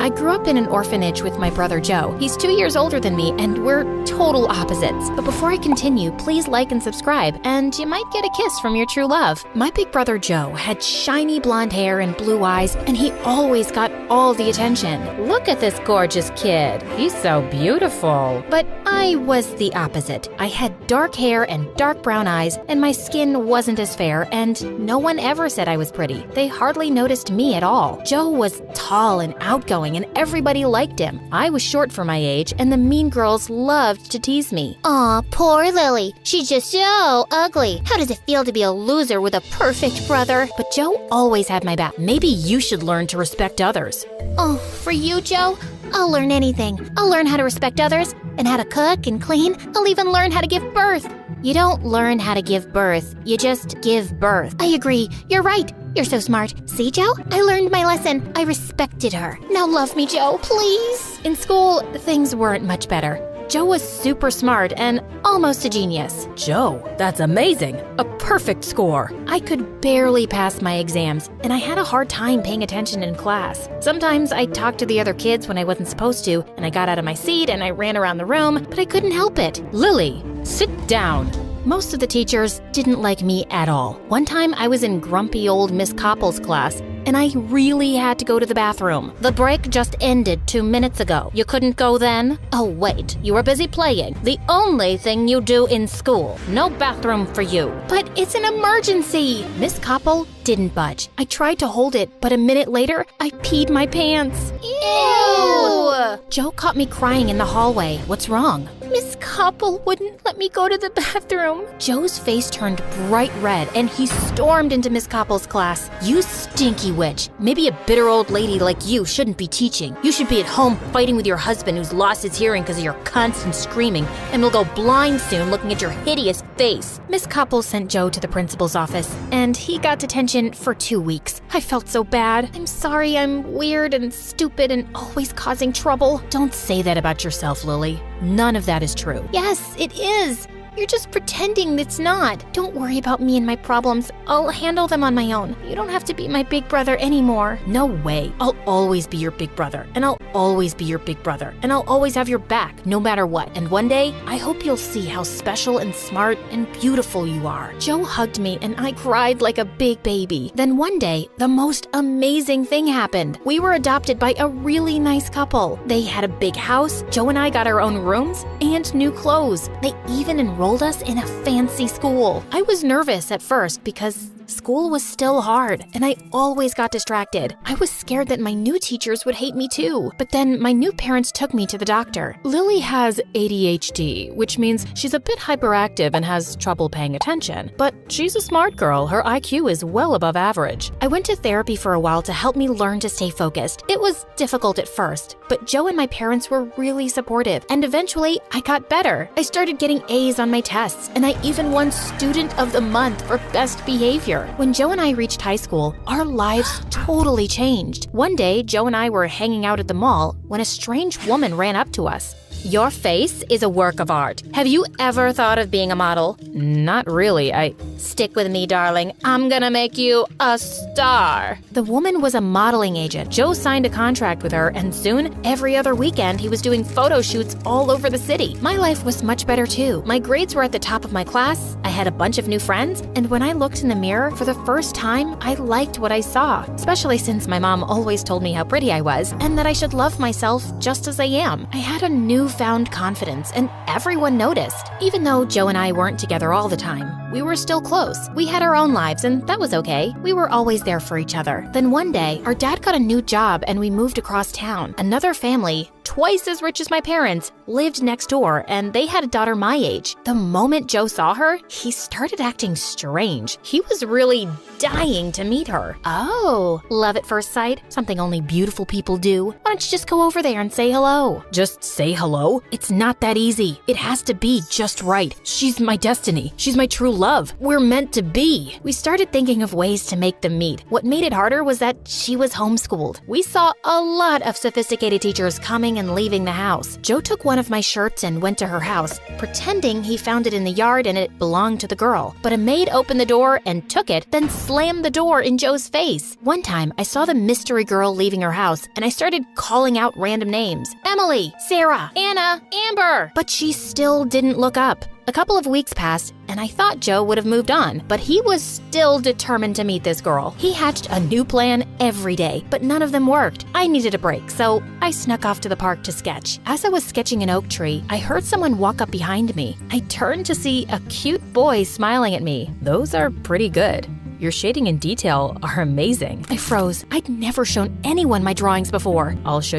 I grew up in an orphanage with my brother Joe. He's 2 years older than me, and we're total opposites. But before I continue, please like and subscribe, and you might get a kiss from your true love. My big brother Joe had shiny blonde hair and blue eyes, and he always got all the attention. Look at this gorgeous kid. He's so beautiful. But I was the opposite. I had dark hair and dark brown eyes, and my skin wasn't as fair, and no one ever said I was pretty. They hardly noticed me at all. Joe was tall and outgoing, and everybody liked him. I was short for my age, and the mean girls loved to tease me. Aw, poor Lily. She's just so ugly. How does it feel to be a loser with a perfect brother? But Joe always had my back. Maybe you should learn to respect others. Oh, for you, Joe? I'll learn anything. I'll learn how to respect others, and how to cook and clean. I'll even learn how to give birth. You don't learn how to give birth. You just give birth. I agree. You're right. You're so smart. See, Joe? I learned my lesson. I respected her. Now love me, Joe, please. In school, things weren't much better. Joe was super smart and almost a genius. Joe, that's amazing. A perfect score. I could barely pass my exams, and I had a hard time paying attention in class. Sometimes I talked to the other kids when I wasn't supposed to, and I got out of my seat and I ran around the room, but I couldn't help it. Lily, sit down. Most of the teachers didn't like me at all. One time I was in grumpy old Miss Koppel's class, and I really had to go to the bathroom. The break just ended 2 minutes ago. You couldn't go then? Oh wait, you were busy playing. The only thing you do in school. No bathroom for you. But it's an emergency. Miss Koppel didn't budge. I tried to hold it, but a minute later, I peed my pants. Ew! Joe caught me crying in the hallway. What's wrong? Miss Koppel wouldn't let me go to the bathroom. Joe's face turned bright red, and he stormed into Miss Koppel's class. You stinky witch. Maybe a bitter old lady like you shouldn't be teaching. You should be at home fighting with your husband who's lost his hearing because of your constant screaming and will go blind soon looking at your hideous face. Miss Koppel sent Joe to the principal's office, and he got detention for 2 weeks. I felt so bad. I'm sorry I'm weird and stupid and always causing trouble. Don't say that about yourself, Lily. None of that is true. Yes, it is. You're just pretending it's not. Don't worry about me and my problems. I'll handle them on my own. You don't have to be my big brother anymore. No way. I'll always be your big brother, and I'll always be your big brother, and I'll always have your back, no matter what. And one day, I hope you'll see how special and smart and beautiful you are. Joe hugged me, and I cried like a big baby. Then one day, the most amazing thing happened. We were adopted by a really nice couple. They had a big house. Joe and I got our own rooms and new clothes. They even enrolled us in a fancy school. I was nervous at first because school was still hard, and I always got distracted. I was scared that my new teachers would hate me too. But then my new parents took me to the doctor. Lily has ADHD, which means she's a bit hyperactive and has trouble paying attention. But she's a smart girl. Her IQ is well above average. I went to therapy for a while to help me learn to stay focused. It was difficult at first, but Joe and my parents were really supportive, and eventually I got better. I started getting A's on my tests, and I even won Student of the Month for best behavior. When Joe and I reached high school, our lives totally changed. One day, Joe and I were hanging out at the mall when a strange woman ran up to us. Your face is a work of art. Have you ever thought of being a model? Not really. Stick with me, darling. I'm gonna make you a star. The woman was a modeling agent. Joe signed a contract with her, and soon, every other weekend, he was doing photo shoots all over the city. My life was much better too. My grades were at the top of my class, I had a bunch of new friends, and when I looked in the mirror for the first time, I liked what I saw, especially since my mom always told me how pretty I was and that I should love myself just as I am. I had a newfound confidence, and everyone noticed. Even though Joe and I weren't together all the time, we were still close. We had our own lives, and that was okay. We were always there for each other. Then one day, our dad got a new job and we moved across town. Another family, twice as rich as my parents, lived next door, and they had a daughter my age. The moment Joe saw her, he started acting strange. He was really dying to meet her. Oh, love at first sight? Something only beautiful people do. Why don't you just go over there and say hello? Just say hello? Hello? It's not that easy. It has to be just right. She's my destiny. She's my true love. We're meant to be. We started thinking of ways to make them meet. What made it harder was that she was homeschooled. We saw a lot of sophisticated teachers coming and leaving the house. Joe took one of my shirts and went to her house, pretending he found it in the yard and it belonged to the girl. But a maid opened the door and took it, then slammed the door in Joe's face. One time, I saw the mystery girl leaving her house, and I started calling out random names. Emily, Sarah, Anna, Amber. But she still didn't look up. A couple of weeks passed, and I thought Joe would have moved on, but he was still determined to meet this girl. He hatched a new plan every day, but none of them worked. I needed a break, so I snuck off to the park to sketch. As I was sketching an oak tree, I heard someone walk up behind me. I turned to see a cute boy smiling at me. Those are pretty good. Your shading and detail are amazing. I froze. I'd never shown anyone my drawings before. I'll show you.